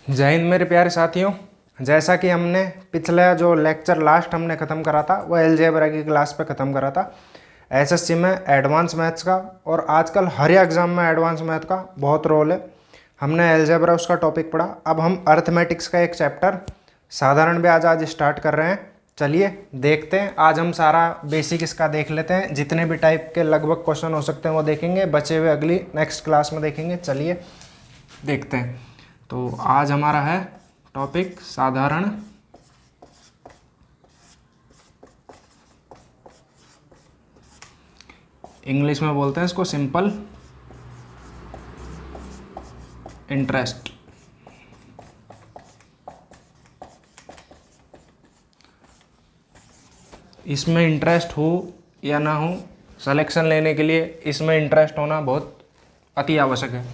जय हिंद मेरे प्यारे साथियों। जैसा कि हमने पिछला जो लेक्चर लास्ट हमने ख़त्म करा था वो अलजेब्रा की क्लास पे ख़त्म करा था, एसएससी में एडवांस मैथ्स का। और आजकल हर एग्ज़ाम में एडवांस मैथ का बहुत रोल है। हमने अलजेब्रा उसका टॉपिक पढ़ा। अब हम अर्थमेटिक्स का एक चैप्टर साधारण ब्याज आज स्टार्ट कर रहे हैं। चलिए देखते हैं। आज हम सारा बेसिक इसका देख लेते हैं। जितने भी टाइप के लगभग क्वेश्चन हो सकते हैं वो देखेंगे, बचे हुए अगली नेक्स्ट क्लास में देखेंगे। चलिए देखते हैं। तो आज हमारा है टॉपिक साधारण इंग्लिश में बोलते हैं इसको सिंपल इंटरेस्ट। इसमें इंटरेस्ट हो या ना हो, सिलेक्शन लेने के लिए इसमें इंटरेस्ट होना बहुत अति आवश्यक है।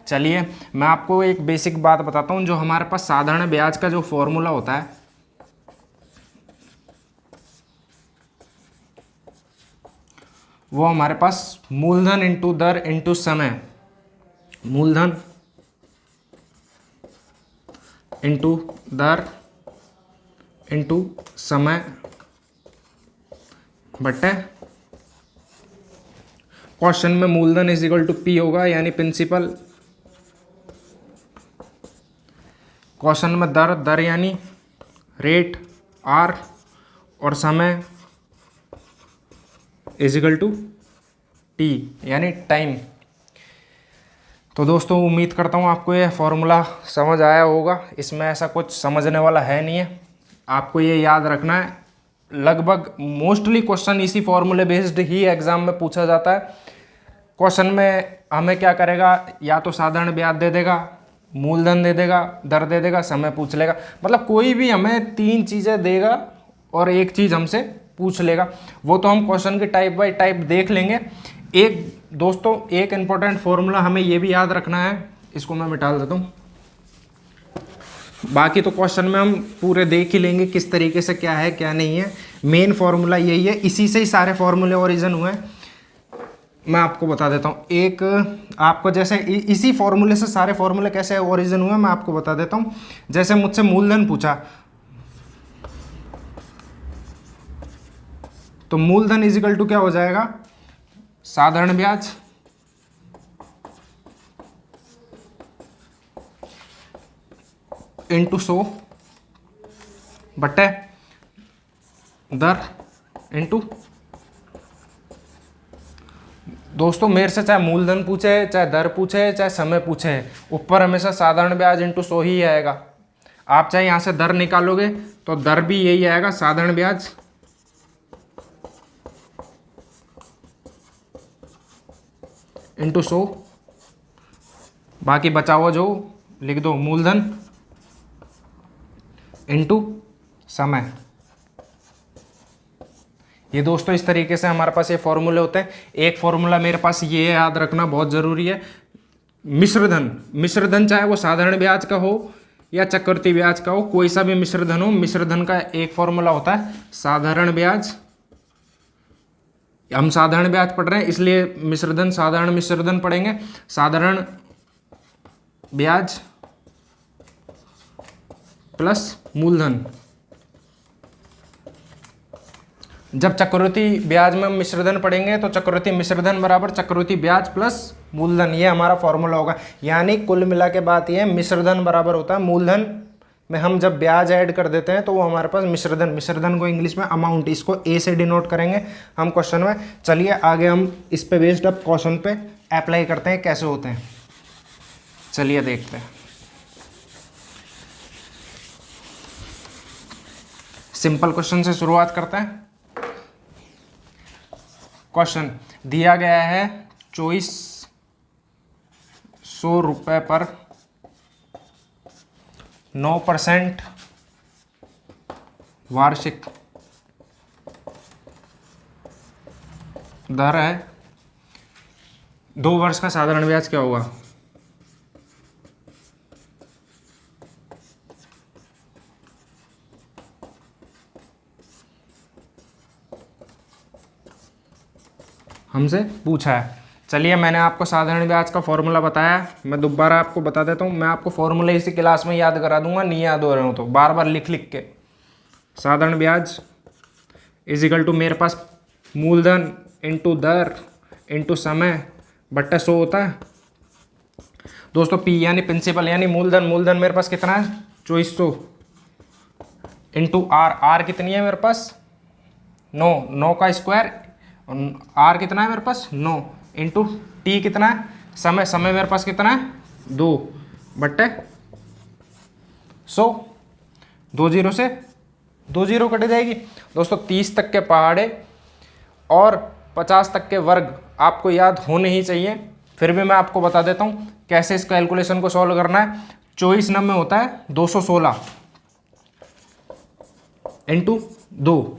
चलिए मैं आपको एक बेसिक बात बताता हूँ। जो हमारे पास साधारण ब्याज का जो फॉर्मूला होता है वो हमारे पास मूलधन इंटू दर इंटू समय, मूलधन इंटू दर इंटू समय बटे क्वेश्चन में मूलधन इज इक्वल टू पी होगा, यानी प्रिंसिपल। क्वेश्चन में दर यानी रेट आर, और समय इज इक्वल टू टी यानी टाइम। तो दोस्तों उम्मीद करता हूँ आपको ये फॉर्मूला समझ आया होगा। इसमें ऐसा कुछ समझने वाला है नहीं है। आपको ये याद रखना है, लगभग मोस्टली क्वेश्चन इसी फॉर्मूले बेस्ड ही एग्जाम में पूछा जाता है। क्वेश्चन में हमें क्या करेगा, या तो साधारण ब्याज दे देगा, मूलधन दे देगा, दर दे देगा, समय पूछ लेगा। मतलब कोई भी हमें तीन चीज़ें देगा और एक चीज़ हमसे पूछ लेगा। वो तो हम क्वेश्चन के टाइप बाय टाइप देख लेंगे। एक दोस्तों एक इम्पॉर्टेंट फॉर्मूला हमें ये भी याद रखना है, इसको मैं मिटा देता हूँ। बाकी तो क्वेश्चन में हम पूरे देख ही लेंगे किस तरीके से क्या है क्या नहीं है। मेन फॉर्मूला यही है, इसी से ही सारे फॉर्मूले ओरिजिन हुए हैं। मैं आपको बता देता हूँ। एक आपको जैसे इसी फॉर्मूले से सारे फॉर्मूले कैसे ओरिजिन हुए मैं आपको बता देता हूँ। जैसे मुझसे मूलधन पूछा तो मूलधन इज इक्वल टू क्या हो जाएगा, साधारण ब्याज इंटू 100 बटे दर इंटू। दोस्तों मेरे से चाहे मूलधन पूछे, चाहे दर पूछे, चाहे समय पूछे, ऊपर हमेशा साधारण ब्याज इंटू 100 ही आएगा। आप चाहे यहाँ से दर निकालोगे तो दर भी यही आएगा, साधारण ब्याज इंटू 100। बाकी बचा हुआ जो लिख दो मूलधन इंटू समय। ये दोस्तों इस तरीके से हमारे पास ये फॉर्मूले होते हैं। एक फॉर्मूला मेरे पास ये याद रखना बहुत ज़रूरी है, मिश्रधन चाहे वो साधारण ब्याज का हो या चक्रवृद्धि ब्याज का हो, कोई सा भी मिश्रधन हो, मिश्रधन का एक फॉर्मूला होता है साधारण ब्याज। हम साधारण ब्याज पढ़ रहे हैं इसलिए मिश्रधन साधारण मिश्रधन पढ़ेंगे। साधारण ब्याज प्लस मूलधन। जब चक्रवृद्धि ब्याज में मिश्रधन पढ़ेंगे तो चक्रवृद्धि मिश्रधन बराबर चक्रवृद्धि ब्याज प्लस मूलधन, ये हमारा फॉर्मूला होगा। यानी कुल मिला के बात ये है, मिश्रधन बराबर होता है मूलधन में हम जब ब्याज ऐड कर देते हैं तो वो हमारे पास मिश्रधन को इंग्लिश में अमाउंट, इसको ए से डिनोट करेंगे हम क्वेश्चन में। चलिए आगे हम इस पे बेस्ड अब क्वेश्चन पे अप्लाई करते हैं कैसे होते हैं। चलिए देखते हैं। सिंपल क्वेश्चन से शुरुआत करते हैं। क्वेश्चन दिया गया है 2400 रुपये पर 9% वार्षिक दर है। 2 वर्ष का साधारण ब्याज क्या होगा। हमसे पूछा है। चलिए, मैंने आपको साधारण ब्याज का फॉर्मूला बताया, मैं दोबारा आपको बता देता हूँ। मैं आपको फॉर्मूला इसी क्लास में याद करा दूंगा, नहीं याद हो रहे हो तो बार बार लिख लिख के। साधारण ब्याज इज इक्वल टू मेरे पास मूलधन इंटू दर इंटू समय बट्टा 100 होता है दोस्तों। पी यानी प्रिंसिपल यानी मूलधन, मूलधन मेरे पास कितना है 2400 इंटू आर, आर कितनी है मेरे पास 9, 9 का स्क्वायर, आर कितना है मेरे पास 9 इंटू टी कितना है समय, समय मेरे पास कितना है 2 बट्टे 100। 2 जीरो से 2 जीरो कट जाएगी दोस्तों। 30 तक के पहाड़े और 50 तक के वर्ग आपको याद होने ही चाहिए, फिर भी मैं आपको बता देता हूँ कैसे इस कैलकुलेशन को सॉल्व करना है। 24 नंबर होता है 216 इंटू 2।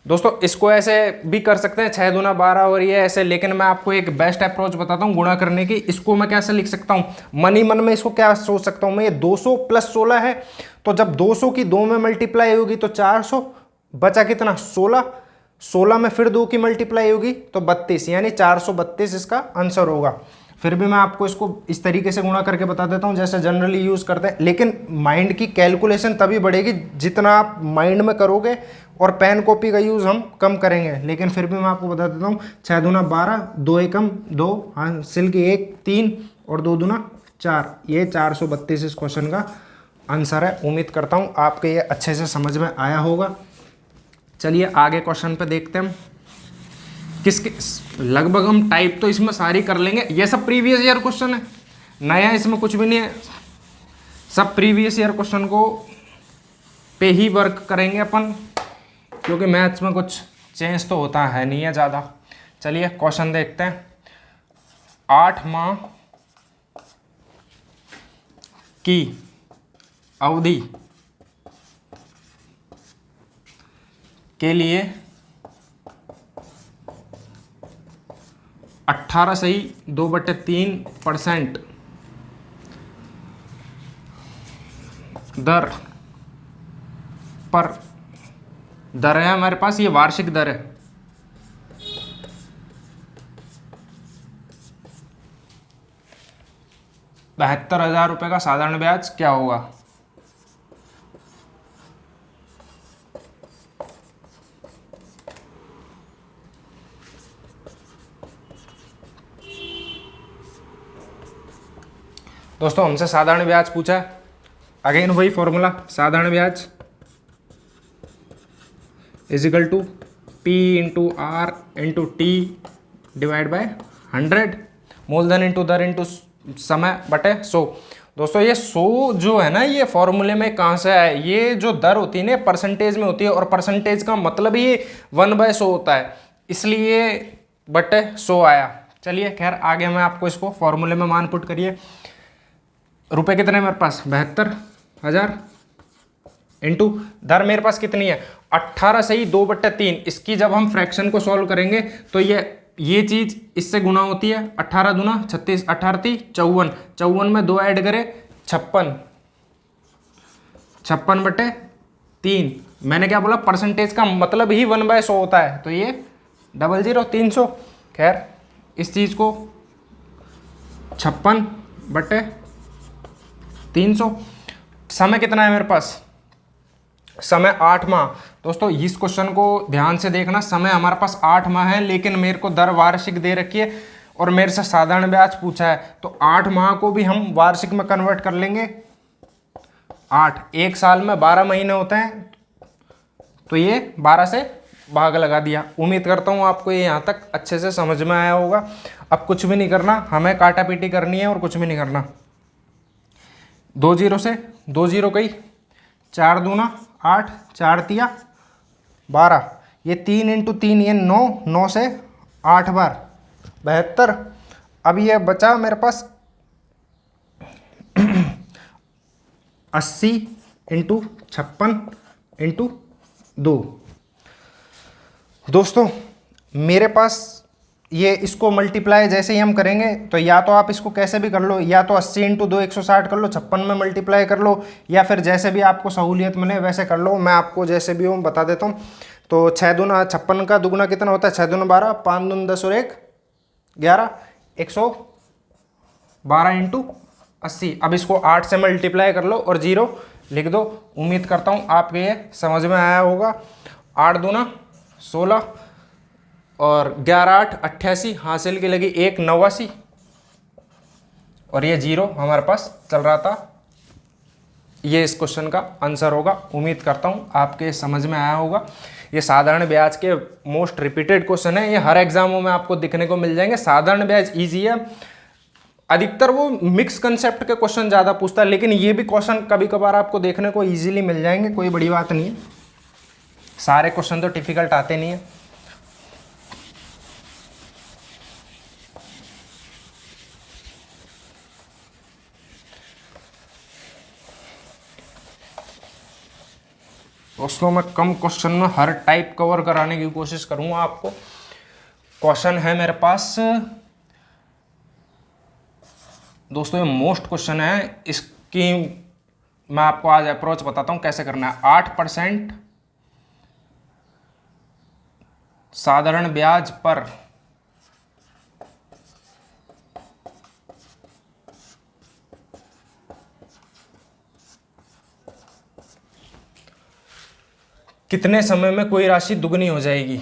दोस्तों इसको ऐसे भी कर सकते हैं 6 दूना 12 और ये ऐसे, लेकिन मैं आपको एक बेस्ट अप्रोच बताता हूँ गुणा करने की। इसको मैं कैसे लिख सकता हूँ, मन ही मन में इसको क्या सोच सकता हूँ मैं, ये 200 प्लस 16 है, तो जब 200 की 2 में मल्टीप्लाई होगी तो 400, बचा कितना 16, 16 में फिर 2 की मल्टीप्लाई होगी तो 32, यानी 432 इसका आंसर होगा। फिर भी मैं आपको इसको इस तरीके से गुणा करके बता देता हूँ जैसे जनरली यूज़ करते हैं, लेकिन माइंड की कैलकुलेशन तभी बढ़ेगी जितना आप माइंड में करोगे, और पेन कॉपी का यूज़ हम कम करेंगे। लेकिन फिर भी मैं आपको बता देता हूँ 6 दूना 12, 2 एकम 2, हासिल की 1 3 और 2 दूना 4, ये 432 इस क्वेश्चन का आंसर है। उम्मीद करता हूँ आपके ये अच्छे से समझ में आया होगा। चलिए आगे क्वेश्चन पे देखते हैं। किसके लगभग हम टाइप तो इसमें सारी कर लेंगे, ये सब प्रीवियस ईयर क्वेश्चन है, नया इसमें कुछ भी नहीं है, सब प्रीवियस ईयर क्वेश्चन को पे ही वर्क करेंगे अपन, क्योंकि मैथ्स में कुछ चेंज तो होता है नहीं है ज़्यादा। चलिए क्वेश्चन देखते हैं। 8 माह की अवधि के लिए 18.2/3% दर पर दर है हमारे पास, ये वार्षिक दर है। ₹72,000 का साधारण ब्याज क्या होगा। दोस्तों हमसे साधारण ब्याज पूछा, अगेन वही फॉर्मूला, साधारण ब्याज is equal to P into R into T divide by 100, मूलधन इंटू दर इंटू समय बटे 100। दोस्तों ये 100 जो है ना, ये फॉर्मूले में कहाँ से आया, ये जो दर होती है ना परसेंटेज में होती है, और परसेंटेज का मतलब ही 1/100 होता है, इसलिए बटे 100 आया। चलिए खैर आगे मैं आपको इसको फॉर्मूले में मान पुट करिए। रुपए कितने मेरे पास 72,000 इंटू दर मेरे पास कितनी है 18/2/3। इसकी जब हम फ्रैक्शन को सॉल्व करेंगे तो ये चीज इससे गुना होती है, 18 दूना 36, 18 × 54, 54 में 2 ऐड करें 56, 56/3। मैंने क्या बोला, परसेंटेज का मतलब ही 1/100 होता है, तो ये 00 300। खैर इस चीज को 56/300। समय कितना है मेरे पास, समय 8 माह। दोस्तों इस क्वेश्चन को ध्यान से देखना, समय हमारे पास 8 माह है, लेकिन मेरे को दर वार्षिक दे रखी है और मेरे से साधारण ब्याज पूछा है, तो 8 माह को भी हम वार्षिक में कन्वर्ट कर लेंगे। 8 एक साल में 12 महीने होते हैं, तो ये 12 से भाग लगा दिया। उम्मीद करता हूँ आपको ये यहाँ तक अच्छे से समझ में आया होगा। अब कुछ भी नहीं करना, हमें काटा पीटी करनी है और कुछ भी नहीं करना। 2 जीरो से 2 जीरो गई, 4 दूना 8, 4 तिया 12, ये 3 × 3 ये 9, 9 से 8 बार 72। अब ये बचा मेरे पास 80 × 56 × 2। दोस्तों मेरे पास ये इसको मल्टीप्लाई जैसे ही हम करेंगे तो या तो आप इसको कैसे भी कर लो, या तो 80 × 2 160 कर लो, 56 में मल्टीप्लाई कर लो, या फिर जैसे भी आपको सहूलियत मिले वैसे कर लो। मैं आपको जैसे भी हूँ बता देता हूँ। तो 6 दूना 56 का दुगुना कितना होता है, 6 दूना 12, 5 दूना 10 और 1 11, 112 इंटू 80। अब इसको 8 से मल्टीप्लाई कर लो और 0 लिख दो। उम्मीद करता हूँ आपके ये समझ में आया होगा। 8 दूना 16 और 11 8 88, हासिल की लगी 1 89 और ये 0 हमारे पास चल रहा था। ये इस क्वेश्चन का आंसर होगा। उम्मीद करता हूँ आपके समझ में आया होगा। ये साधारण ब्याज के मोस्ट रिपीटेड क्वेश्चन है, ये हर एग्जामों में आपको दिखने को मिल जाएंगे। साधारण ब्याज इजी है, अधिकतर वो मिक्स कंसेप्ट के क्वेश्चन ज़्यादा पूछता है, लेकिन ये भी क्वेश्चन कभी कभार आपको देखने को इजीली मिल जाएंगे, कोई बड़ी बात नहीं है। सारे क्वेश्चन तो डिफिकल्ट आते नहीं है। दोस्तों मैं कम क्वेश्चन में हर टाइप कवर कराने की कोशिश करूंगा आपको। क्वेश्चन है मेरे पास दोस्तों, ये मोस्ट क्वेश्चन है, इसकी मैं आपको आज अप्रोच बताता हूं कैसे करना है। 8% साधारण ब्याज पर कितने समय में कोई राशि दुगनी हो जाएगी।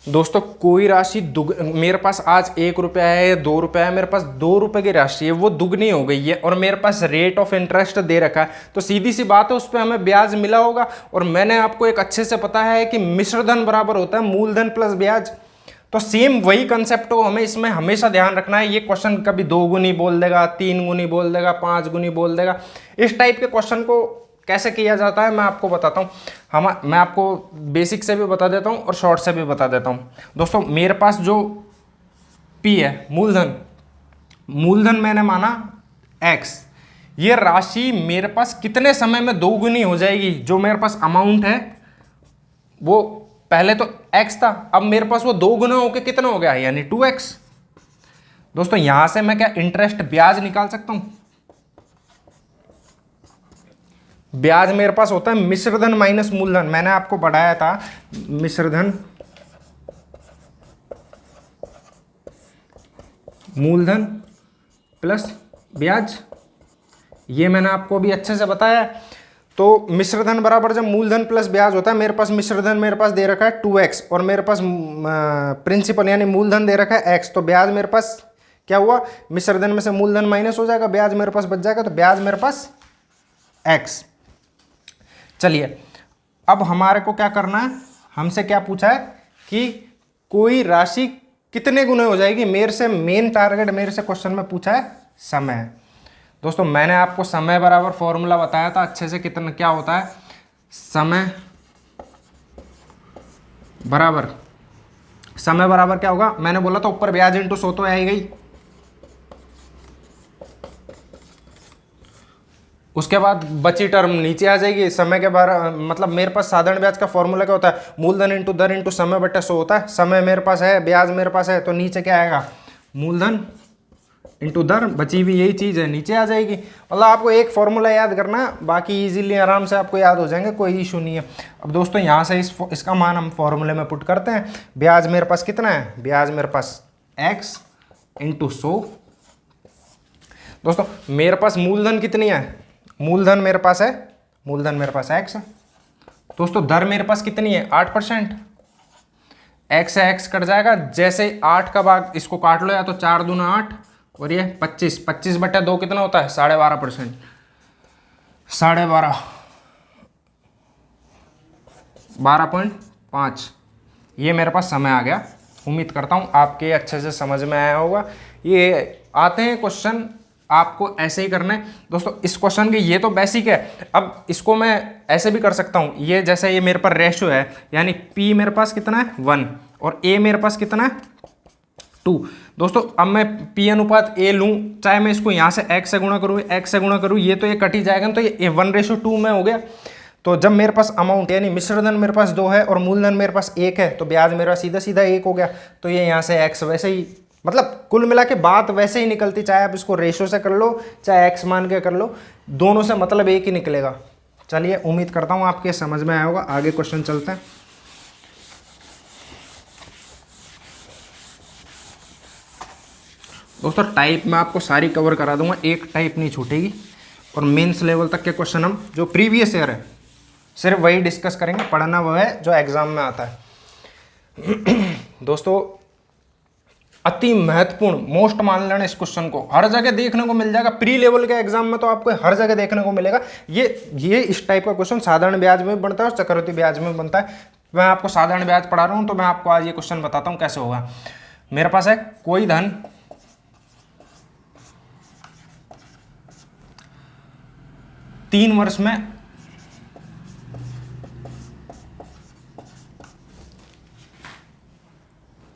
दोस्तों कोई राशि मेरे पास आज 1 रुपया है या 2 रुपया है, मेरे पास 2 रुपए की राशि है, वो दुगनी हो गई है और मेरे पास रेट ऑफ इंटरेस्ट दे रखा है, तो सीधी सी बात है उस पर हमें ब्याज मिला होगा। और मैंने आपको एक अच्छे से पता है कि मिश्र धन बराबर होता है मूलधन प्लस ब्याज। तो सेम वही कंसेप्ट को हमें इसमें हमेशा ध्यान रखना है। ये क्वेश्चन कभी 2 गुनी बोल देगा, 3 गुनी बोल देगा, 5 गुनी बोल देगा। इस टाइप के क्वेश्चन को कैसे किया जाता है मैं आपको बताता हूँ। मैं आपको बेसिक से भी बता देता हूँ और शॉर्ट से भी बता देता हूँ। दोस्तों मेरे पास जो P है मूलधन मैंने माना X, ये राशि मेरे पास कितने समय में 2 गुनी हो जाएगी। जो मेरे पास अमाउंट है वो पहले तो X था, अब मेरे पास वो 2 गुना होकर कितना हो गया, यानी 2X। दोस्तों यहां से मैं क्या इंटरेस्ट ब्याज निकाल सकता हूं। ब्याज मेरे पास होता है मिश्रधन माइनस मूलधन। मैंने आपको पढ़ाया था मिश्रधन मूलधन प्लस ब्याज, ये मैंने आपको भी अच्छे से बताया। तो मिश्रधन बराबर जब मूलधन प्लस ब्याज होता है, मेरे पास मिश्रधन मेरे पास दे रखा है 2x और मेरे पास प्रिंसिपल यानी मूलधन दे रखा है x। तो ब्याज मेरे पास क्या हुआ, मिश्रधन में से मूलधन माइनस हो जाएगा, ब्याज मेरे पास बच जाएगा, तो ब्याज मेरे पास x। चलिए अब हमारे को क्या करना है, हमसे क्या पूछा है कि कोई राशि कितने गुने हो जाएगी। मेरे से मेन टारगेट मेरे से क्वेश्चन में पूछा है समय। दोस्तों मैंने आपको समय बराबर फॉर्मूला बताया था अच्छे से, कितना क्या होता है। समय बराबर क्या होगा, मैंने बोला था ऊपर ब्याज इंटू 100 तो आई गई, उसके बाद बची टर्म नीचे आ जाएगी। समय के बारे मतलब मेरे पास साधारण ब्याज का फॉर्मूला क्या होता है, मूलधन इंटू दर इंटू समय बटे 100 होता है। समय मेरे पास है, ब्याज मेरे पास है, तो नीचे क्या आएगा, मूलधन इंटू दर, बची हुई यही चीज़ है नीचे आ जाएगी। मतलब आपको एक फॉर्मूला याद करना है, बाकी इजीली आराम से आपको याद हो जाएंगे, कोई इशू नहीं है। अब दोस्तों यहाँ से इसका मान हम फॉर्मूले में पुट करते हैं। ब्याज मेरे पास कितना है, ब्याज मेरे पास x इंटू 100। दोस्तों मेरे पास मूलधन कितनी है, मूलधन मेरे पास x। दोस्तों दर मेरे पास कितनी है, 8%। x से x कट जाएगा, जैसे 8 का भाग इसको काट लो, या तो 4 दूना 8 और ये 25, 25 बटे 2 कितना होता है, 12.5%। 12.5 ये मेरे पास समय आ गया। उम्मीद करता हूँ आपके अच्छे से समझ में आया होगा। ये आते हैं क्वेश्चन आपको ऐसे ही करना है। दोस्तों इस क्वेश्चन की ये तो बेसिक है, अब इसको मैं ऐसे भी कर सकता हूँ। ये जैसे ये मेरे पास रेशियो है, यानी P मेरे पास कितना है 1 और A मेरे पास कितना है 2। दोस्तों अब मैं पी अनुपात ए लूँ, चाहे मैं इसको यहाँ से x से गुणा करूँ, x से गुणा करूँ, ये तो ये कट ही जाएगा ना, तो ये 1:2 में हो गया। तो जब मेरे पास अमाउंट यानी मिश्रधन मेरे पास 2 है और मूलधन मेरे पास 1 है, तो ब्याज मेरा सीधा सीधा 1 हो गया। तो ये यहाँ से x वैसे ही, मतलब कुल मिला के बात वैसे ही निकलती, चाहे आप इसको रेशो से कर लो चाहे x मान के कर लो, दोनों से मतलब एक ही निकलेगा। चलिए उम्मीद करता हूँ आपके समझ में आया होगा। आगे क्वेश्चन चलते हैं। दोस्तों टाइप मैं आपको सारी कवर करा दूंगा, एक टाइप नहीं छूटेगी। और मेंस लेवल तक के क्वेश्चन हम जो प्रीवियस ईयर है सिर्फ वही डिस्कस करेंगे, पढ़ना वो है जो एग्जाम में आता है। दोस्तों अति महत्वपूर्ण मोस्ट मान लेना, इस क्वेश्चन को हर जगह देखने को मिल जाएगा। प्री लेवल के एग्जाम में तो आपको हर जगह देखने को मिलेगा। ये इस टाइप का क्वेश्चन साधारण ब्याज में बनता है और चक्रवृद्धि ब्याज में बनता है। मैं आपको साधारण ब्याज पढ़ा रहा हूं, तो मैं आपको आज ये क्वेश्चन बताता हूं कैसे होगा। मेरे पास है कोई धन 3 वर्ष में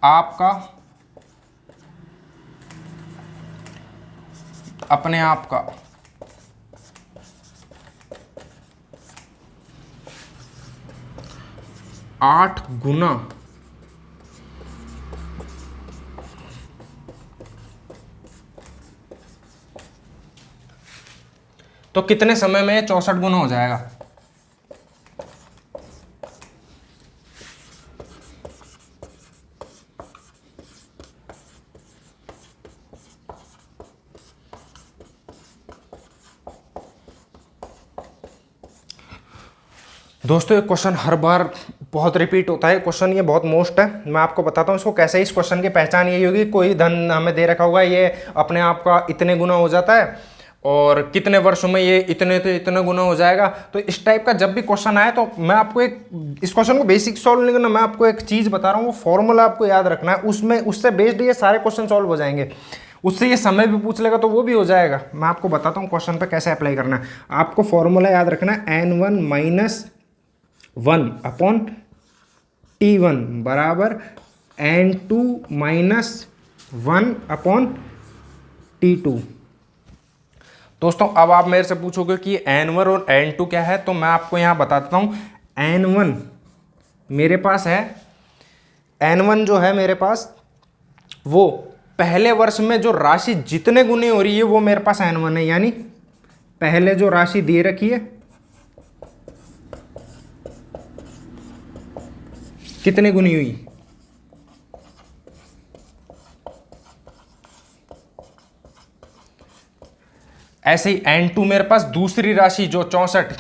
आपका अपने आप का 8 गुना तो कितने समय में 64 गुना हो जाएगा। दोस्तों ये क्वेश्चन हर बार बहुत रिपीट होता है, क्वेश्चन ये बहुत मोस्ट है। मैं आपको बताता हूँ इसको कैसे। इस क्वेश्चन की पहचान यही होगी, कोई धन हमें दे रखा होगा, ये अपने आप का इतने गुना हो जाता है और कितने वर्षों में ये इतने तो इतना गुना हो जाएगा। तो इस टाइप का जब भी क्वेश्चन आए तो मैं आपको इस क्वेश्चन को बेसिक सॉल्व नहीं करना, मैं आपको एक चीज़ बता रहा हूँ, वो फॉर्मूला आपको याद रखना है, उससे बेस्ड ये सारे क्वेश्चन सॉल्व हो जाएंगे। उससे ये समय भी पूछ लेगा तो वो भी हो जाएगा। मैं आपको बताता हूँ क्वेश्चन पे कैसे अप्लाई करना है। आपको फॉर्मूला याद रखना है, n1 - 1 अपॉन T1 बराबर n2 - 1 अपॉन T2। दोस्तों अब आप मेरे से पूछोगे कि n1 और n2 क्या है, तो मैं आपको यहाँ बता देता हूँ। n1 मेरे पास है, n1 जो है मेरे पास वो पहले वर्ष में जो राशि जितने गुने हो रही है वो मेरे पास n1 है, यानी पहले जो राशि दे रखी है कितने गुनी हुई, ऐसे ही n2 मेरे पास दूसरी राशि जो 64,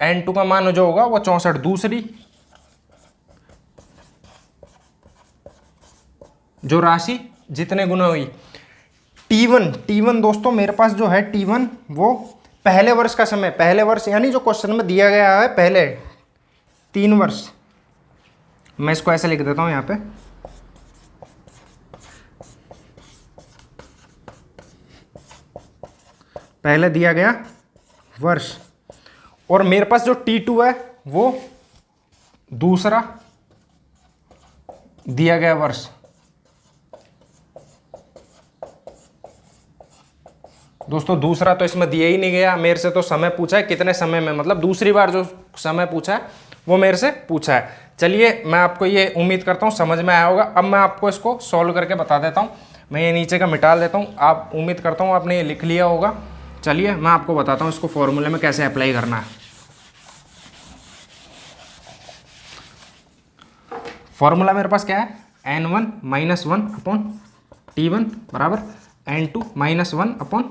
n2 का मान जो होगा वो 64 दूसरी जो राशि जितने गुना हुई। T1 दोस्तों मेरे पास जो है T1 वो पहले वर्ष का समय, पहले वर्ष यानी जो क्वेश्चन में दिया गया है पहले 3 वर्ष। मैं इसको ऐसे लिख देता हूं यहां पे, पहले दिया गया वर्ष, और मेरे पास जो T2 है वो दूसरा दिया गया वर्ष। दोस्तों दूसरा तो इसमें दिया ही नहीं गया, मेरे से तो समय पूछा है कितने समय में, मतलब दूसरी बार जो समय पूछा है वो मेरे से पूछा है। चलिए मैं आपको ये उम्मीद करता हूँ समझ में आया होगा। अब मैं आपको इसको सॉल्व करके बता देता हूँ। मैं ये नीचे का मिटा देता हूँ, आप उम्मीद करता हूँ आपने ये लिख लिया होगा। चलिए मैं आपको बताता हूँ इसको फॉर्मूले में कैसे अप्लाई करना है। फॉर्मूला मेरे पास क्या है, n1 - 1 अपॉन T1 बराबर n2 - 1 अपॉन,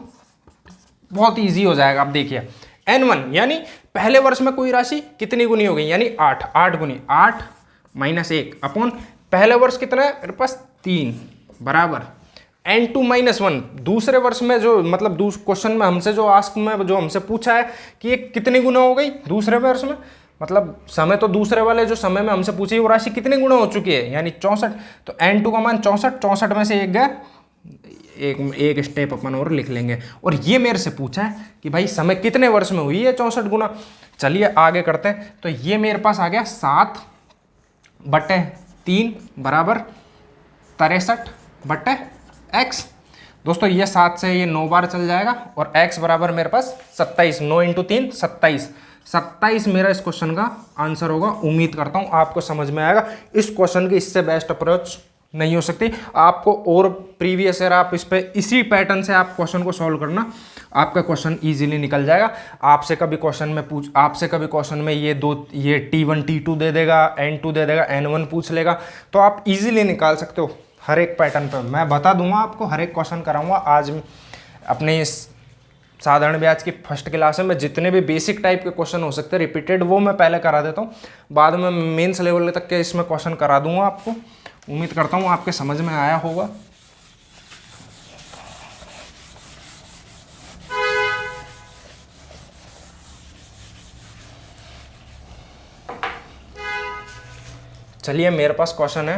बहुत ईजी हो जाएगा। आप देखिए n1 यानी पहले वर्ष में कोई राशि कितनी गुनी हो गई, यानी 8 गुनी 8 - 1 अपॉन पहले वर्ष कितना है मेरे पास 3 बराबर n2 - 1 दूसरे वर्ष में जो, मतलब क्वेश्चन में हमसे जो आस्क में जो हमसे पूछा है कि ये कितनी गुना हो गई दूसरे वर्ष में, मतलब समय तो दूसरे वाले जो समय में हमसे पूछी वो राशि कितनी गुना हो चुकी है, यानी 64। तो n2 का मान 64 में से एक गया, एक स्टेप अपन और लिख लेंगे। और ये मेरे से पूछा है कि भाई समय कितने वर्ष में हुई है 64 गुना। चलिए आगे करते हैं। तो ये मेरे पास आ गया 7/3 बराबर 63 बटे x। दोस्तों ये 7 से ये 9 बार चल जाएगा और x बराबर मेरे पास 27, 9 इंटू 3 27, 27 मेरा इस क्वेश्चन का आंसर होगा। उम्मीद करता हूँ आपको समझ में आएगा। इस क्वेश्चन की इससे बेस्ट अप्रोच नहीं हो सकती आपको। और प्रीवियस ईयर आप इस पे इसी पैटर्न से आप क्वेश्चन को सॉल्व करना, आपका क्वेश्चन इजीली निकल जाएगा। आपसे कभी क्वेश्चन में ये T1 T2 दे देगा, N2 दे देगा, N1 पूछ लेगा, तो आप इजीली निकाल सकते हो हर एक पैटर्न पे। मैं बता दूंगा आपको, हर एक क्वेश्चन कराऊंगा। आज अपने इस साधारण ब्याज की फर्स्ट क्लास में जितने भी बेसिक टाइप के क्वेश्चन हो सकते हैं रिपीटेड, वो मैं पहले करा देता हूँ, बाद में मेंस लेवल तक के इसमें क्वेश्चन करा दूंगा आपको। उम्मीद करता हूँ आपके समझ में आया होगा। चलिए मेरे पास क्वेश्चन है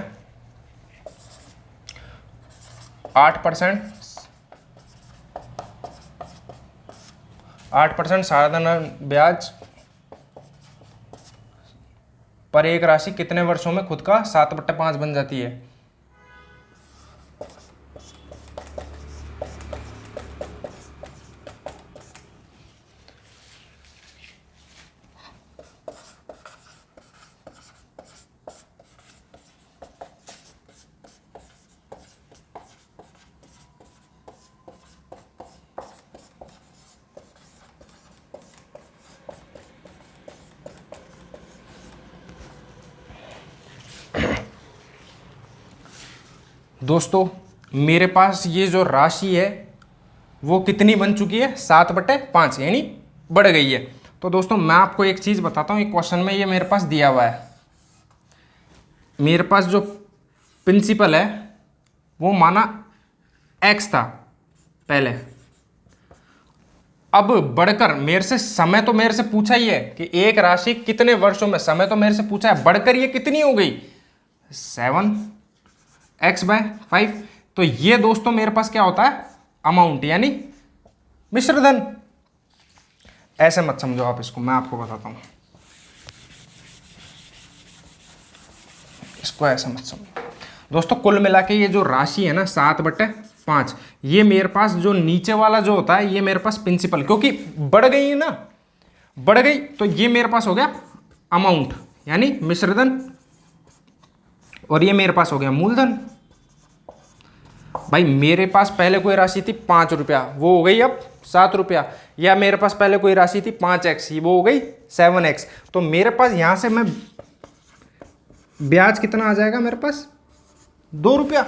8% साधारण ब्याज पर एक राशि कितने वर्षों में खुद का 7/5 बन जाती है। दोस्तों मेरे पास ये जो राशि है वो कितनी बन चुकी है, 7/5, यानी बढ़ गई है। तो दोस्तों मैं आपको एक चीज़ बताता हूँ, एक क्वेश्चन में ये मेरे पास दिया हुआ है। मेरे पास जो प्रिंसिपल है वो माना x था पहले, अब बढ़कर समय तो मेरे से पूछा ही है कि एक राशि कितने वर्षों में, समय तो मेरे से पूछा है, बढ़कर ये कितनी हो गई 7x/5। तो ये दोस्तों मेरे पास क्या होता है, अमाउंट यानी मिश्रधन। ऐसे मत समझो आप इसको, मैं आपको बताता हूं, इसको ऐसे मत समझो दोस्तों। कुल मिला के ये जो राशि है ना 7/5, ये मेरे पास जो नीचे वाला जो होता है ये मेरे पास प्रिंसिपल, क्योंकि बढ़ गई है ना, बढ़ गई तो ये मेरे पास हो गया अमाउंट यानी मिश्रधन, और ये मेरे पास हो गया मूलधन। भाई मेरे पास पहले कोई राशि थी 5 रुपया, वो हो गई अब 7 रुपया, या मेरे पास पहले कोई राशि थी 5x, वो हो गई 7x। तो मेरे पास यहां से मैं ब्याज कितना आ जाएगा मेरे पास 2 रुपया।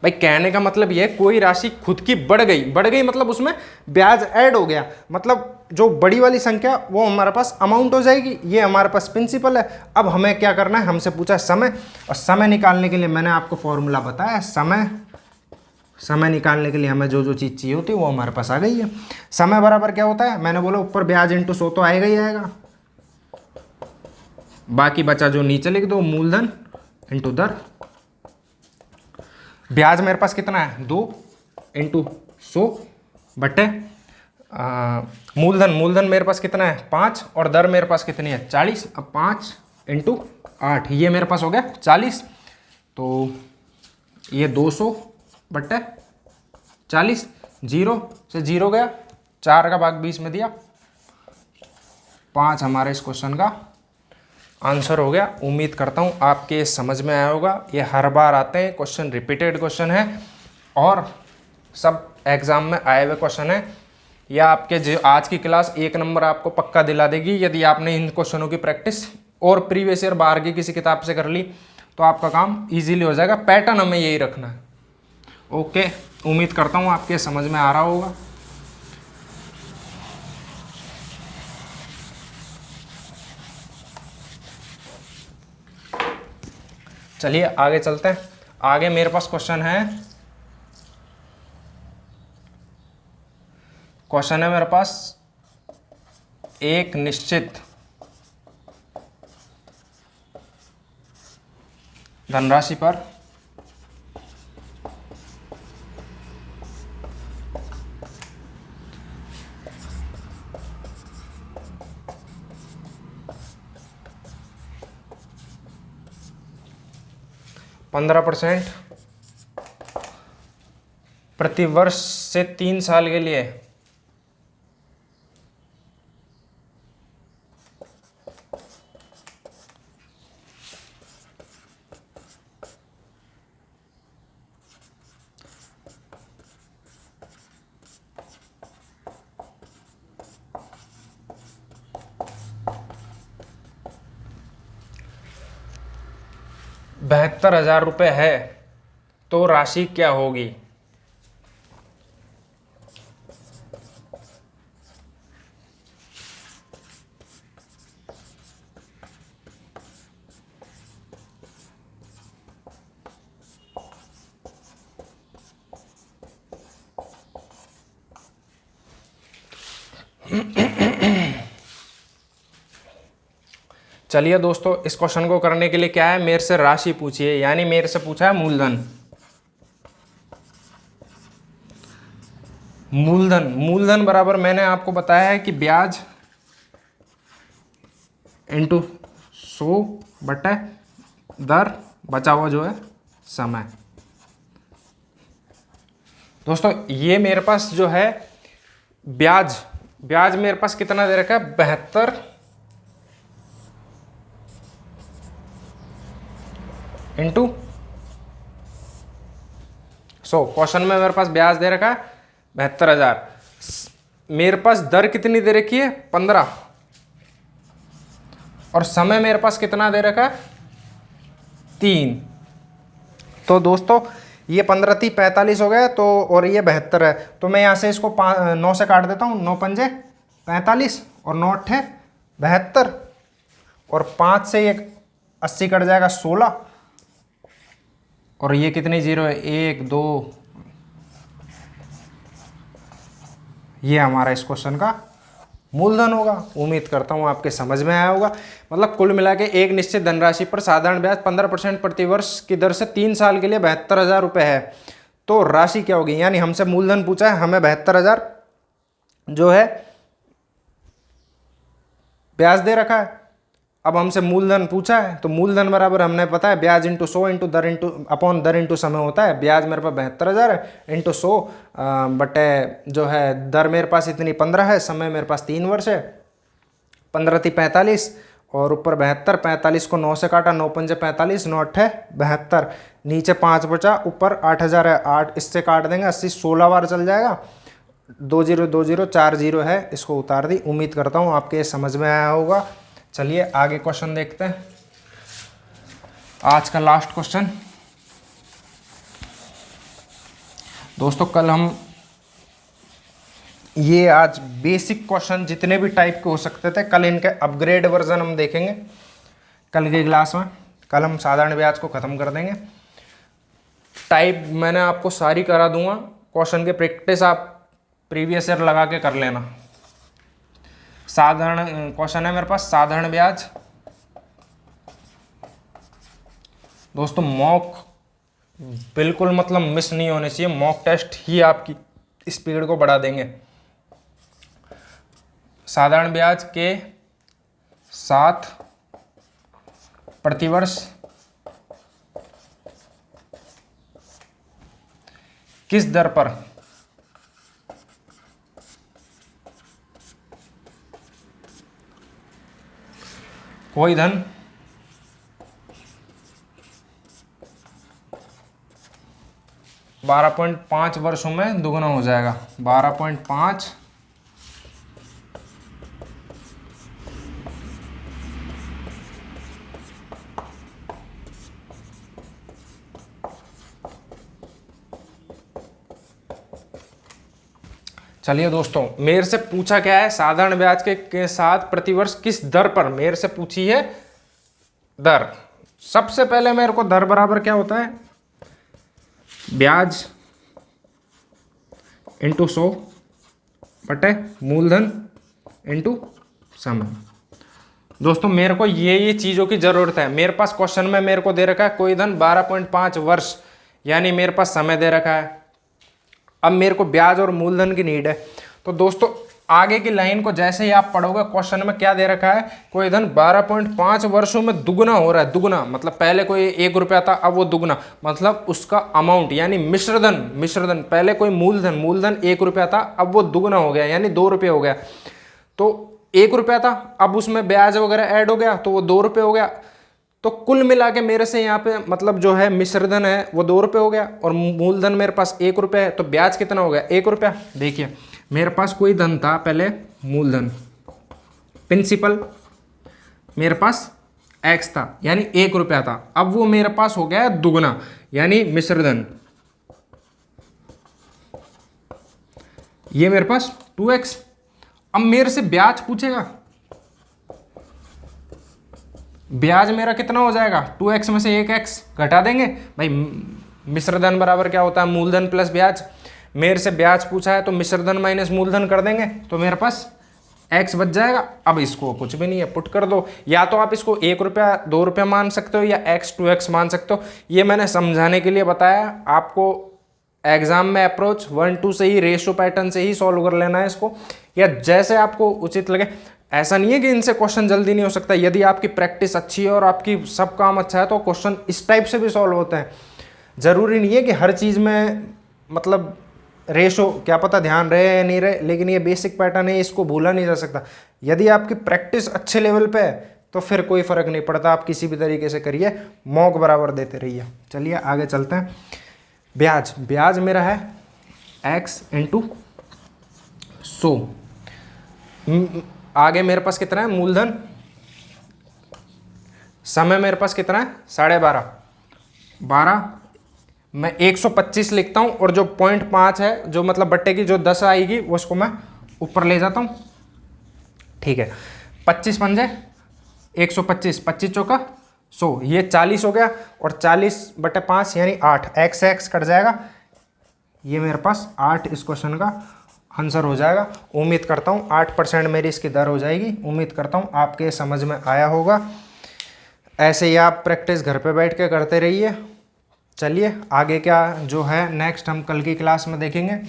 भाई कहने का मतलब ये, कोई राशि खुद की बढ़ गई मतलब उसमें ब्याज ऐड हो गया, मतलब जो बड़ी वाली संख्या वो हमारे पास अमाउंट हो जाएगी, ये हमारे पास प्रिंसिपल है। अब हमें क्या करना है, हमसे पूछा समय, और समय निकालने के लिए मैंने आपको फॉर्मूला बताया। समय निकालने के लिए हमें जो जो चीज़ चाहिए होती है वो हमारे पास आ गई है। समय बराबर क्या होता है, मैंने बोला ऊपर ब्याज इंटू 100 तो आएगा ही आएगा, बाकी बचा जो नीचे लिख दो, मूलधन इंटू दर। ब्याज मेरे पास कितना है 2 इंटू 100 बटे मूलधन मेरे पास कितना है 5, और दर मेरे पास कितनी है 40। अब 5 इंटू 8, ये मेरे पास हो गया 40। तो ये 200 बटे 40, 0 से 0 गया, 4 का भाग 20 में दिया, 5 हमारे इस क्वेश्चन का आंसर हो गया। उम्मीद करता हूँ आपके समझ में आया होगा। ये हर बार आते हैं क्वेश्चन, रिपीटेड क्वेश्चन है और सब एग्जाम में आए हुए क्वेश्चन है। या आपके जो आज की क्लास 1 नंबर आपको पक्का दिला देगी यदि आपने इन क्वेश्चनों की प्रैक्टिस और प्रीवियस ईयर बाहर की किसी किताब से कर ली, तो आपका काम इजीली हो जाएगा। पैटर्न हमें यही रखना है। ओके, उम्मीद करता हूँ आपके समझ में आ रहा होगा। चलिए आगे चलते हैं। आगे मेरे पास क्वेश्चन है मेरे पास एक निश्चित धनराशि पर %15 प्रतिवर्ष से 3 साल के लिए। ₹72,000 है तो राशि क्या होगी? चलिए दोस्तों, इस क्वेश्चन को करने के लिए क्या है, मेरे से राशि पूछी है, यानी मेरे से पूछा है मूलधन। मूलधन बराबर मैंने आपको बताया है कि ब्याज इंटू 100 बटे दर बचा हुआ जो है समय। दोस्तों ये मेरे पास जो है ब्याज मेरे पास कितना दे रखा है, 72 इंटू 100। क्वेश्चन में मेरे पास ब्याज दे रखा है 72,000। मेरे पास दर कितनी दे रखी है, 15, और समय मेरे पास कितना दे रखा है, 3। तो दोस्तों ये 15 3 45 हो गया, तो और ये 72 है, तो मैं यहाँ से इसको 9 से काट देता हूँ। 9 पंजे 45 और 9 अट्ठे 72, और 5 से ये 80 कट जाएगा 16, और ये कितनी जीरो है, 1 2। ये हमारा इस क्वेश्चन का मूलधन होगा। उम्मीद करता हूँ आपके समझ में आया होगा। मतलब कुल मिला के एक निश्चित धनराशि पर साधारण ब्याज 15% प्रतिवर्ष की दर से 3 साल के लिए 72,000 रुपये है, तो राशि क्या होगी? यानी हमसे मूलधन पूछा है, हमें 72,000 जो है ब्याज दे रखा है। अब हमसे मूलधन पूछा है, तो मूलधन बराबर हमने पता है ब्याज इंटू 100 इंटू दर इंटू अपॉन दर इंटू समय होता है। ब्याज मेरे पास 72,000 है, इंटू 100 बटे जो है दर मेरे पास इतनी 15 है, समय मेरे पास 3 वर्ष है। 15 3 45 और ऊपर 72, 45 को 9 से काटा, 9 पंजे 45, 9 अट्ठे 72, नीचे 5 बचा, ऊपर 8,000 है, 8 इससे काट देंगे, 80 16 बार चल जाएगा। 2 0 2 0 4 0 है, इसको उतार दी। उम्मीद करता हूँ आपके समझ में आया होगा। चलिए आगे क्वेश्चन देखते हैं। आज का लास्ट क्वेश्चन। दोस्तों कल हम ये आज बेसिक क्वेश्चन जितने भी टाइप के हो सकते थे, कल इनके अपग्रेड वर्जन हम देखेंगे कल की क्लास में। कल हम साधारण ब्याज को ख़त्म कर देंगे। टाइप मैंने आपको सारी करा दूंगा, क्वेश्चन के प्रैक्टिस आप प्रीवियस ईयर लगा के कर लेना। साधारण क्वेश्चन है मेरे पास, साधारण ब्याज। दोस्तों मॉक बिल्कुल मतलब मिस नहीं होने चाहिए, मॉक टेस्ट ही आपकी स्पीड को बढ़ा देंगे। साधारण ब्याज के साथ प्रतिवर्ष किस दर पर कोई धन $12.5 वर्षों में दुगना हो जाएगा। 12.5 चलिए दोस्तों, मेरे से पूछा क्या है, साधारण ब्याज के साथ प्रतिवर्ष किस दर पर, मेरे से पूछी है दर। सबसे पहले मेरे को दर बराबर क्या होता है, ब्याज इंटू 100 बटे मूलधन इंटू समय। दोस्तों मेरे को ये चीज़ों की ज़रूरत है। मेरे पास क्वेश्चन में मेरे को दे रखा है कोई धन 12.5 वर्ष, यानी मेरे पास समय दे रखा है। अब मेरे को ब्याज और मूलधन की नीड है। तो दोस्तों आगे की लाइन को जैसे ही आप पढ़ोगे, क्वेश्चन में क्या दे रखा है, कोई धन 12.5 वर्षों में दुगना हो रहा है। दुगना मतलब पहले कोई 1 रुपया था, अब वो दुगना, मतलब उसका अमाउंट यानी मिश्रधन। मिश्रधन पहले कोई मूलधन 1 रुपया था, अब वो दुगना हो गया यानी 2 रुपये हो गया। तो 1 रुपया था, अब उसमें ब्याज वगैरह ऐड हो गया तो वो 2 रुपये हो गया। तो कुल मिला के मेरे से यहाँ पे मतलब जो है मिश्रधन है वो 2 रुपये हो गया, और मूलधन मेरे पास 1 रुपया है, तो ब्याज कितना हो गया, 1 रुपया। देखिए मेरे पास कोई धन था पहले, मूलधन प्रिंसिपल मेरे पास x था यानी 1 रुपया था, अब वो मेरे पास हो गया दुगना यानी मिश्रधन, ये मेरे पास 2x। अब मेरे से ब्याज पूछेगा, ब्याज मेरा कितना हो जाएगा, 2x में से 1x घटा देंगे भाई। मिश्रधन बराबर क्या होता है, मूलधन प्लस ब्याज। मेरे से ब्याज पूछा है तो मिश्रधन माइनस मूलधन कर देंगे तो मेरे पास x बच जाएगा। अब इसको कुछ भी नहीं है, पुट कर दो। या तो आप इसको 1 रुपया 2 रुपया मान सकते हो, या x 2x मान सकते हो। ये मैंने समझाने के लिए बताया, आपको एग्जाम में अप्रोच 1-2 से ही, रेशियो पैटर्न से ही सॉल्व कर लेना है इसको, या जैसे आपको उचित लगे। ऐसा नहीं है कि इनसे क्वेश्चन जल्दी नहीं हो सकता। यदि आपकी प्रैक्टिस अच्छी है और आपकी सब काम अच्छा है तो क्वेश्चन इस टाइप से भी सॉल्व होते हैं। ज़रूरी नहीं है कि हर चीज़ में मतलब रेशो क्या पता ध्यान रहे या नहीं रहे, लेकिन ये बेसिक पैटर्न है, इसको भूला नहीं जा सकता। यदि आपकी प्रैक्टिस अच्छे लेवल पे है तो फिर कोई फ़र्क नहीं पड़ता, आप किसी भी तरीके से करिए, मॉक बराबर देते रहिए। चलिए आगे चलते हैं। ब्याज मेरा है x इंटू 100। आगे मेरे पास कितना है, मूलधन। समय मेरे पास कितना है, 12.5 मैं 125 लिखता हूँ, और जो 0.5 है, जो मतलब बट्टे की जो 10 आएगी वो उसको मैं ऊपर ले जाता हूँ। ठीक है, 25 पंजे 125, 25 चौका 100, ये 40 हो गया, और 40/5 यानी 8, x कट जाएगा। ये मेरे पास 8 इस क्वेश्चन का आंसर हो जाएगा। उम्मीद करता हूँ 8% मेरी इसकी दर हो जाएगी। उम्मीद करता हूँ आपके समझ में आया होगा। ऐसे ही आप प्रैक्टिस घर पे बैठ के करते रहिए। चलिए आगे क्या जो है नेक्स्ट हम कल की क्लास में देखेंगे।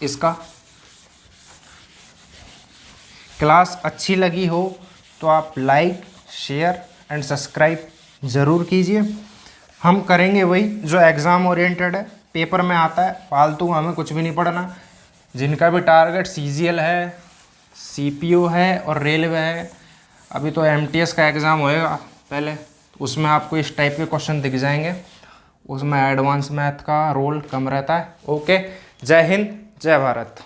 इसका क्लास अच्छी लगी हो तो आप लाइक, शेयर एंड सब्सक्राइब ज़रूर कीजिए। हम करेंगे वही जो एग्ज़ाम ओरिएंटेड है, पेपर में आता है, फालतू हमें कुछ भी नहीं पढ़ना। जिनका भी टारगेट CGL है, CPO है और रेलवे है, अभी तो MTS का एग्ज़ाम होएगा पहले, उसमें आपको इस टाइप के क्वेश्चन दिख जाएंगे। उसमें एडवांस मैथ का रोल कम रहता है। ओके, जय हिंद, जय भारत।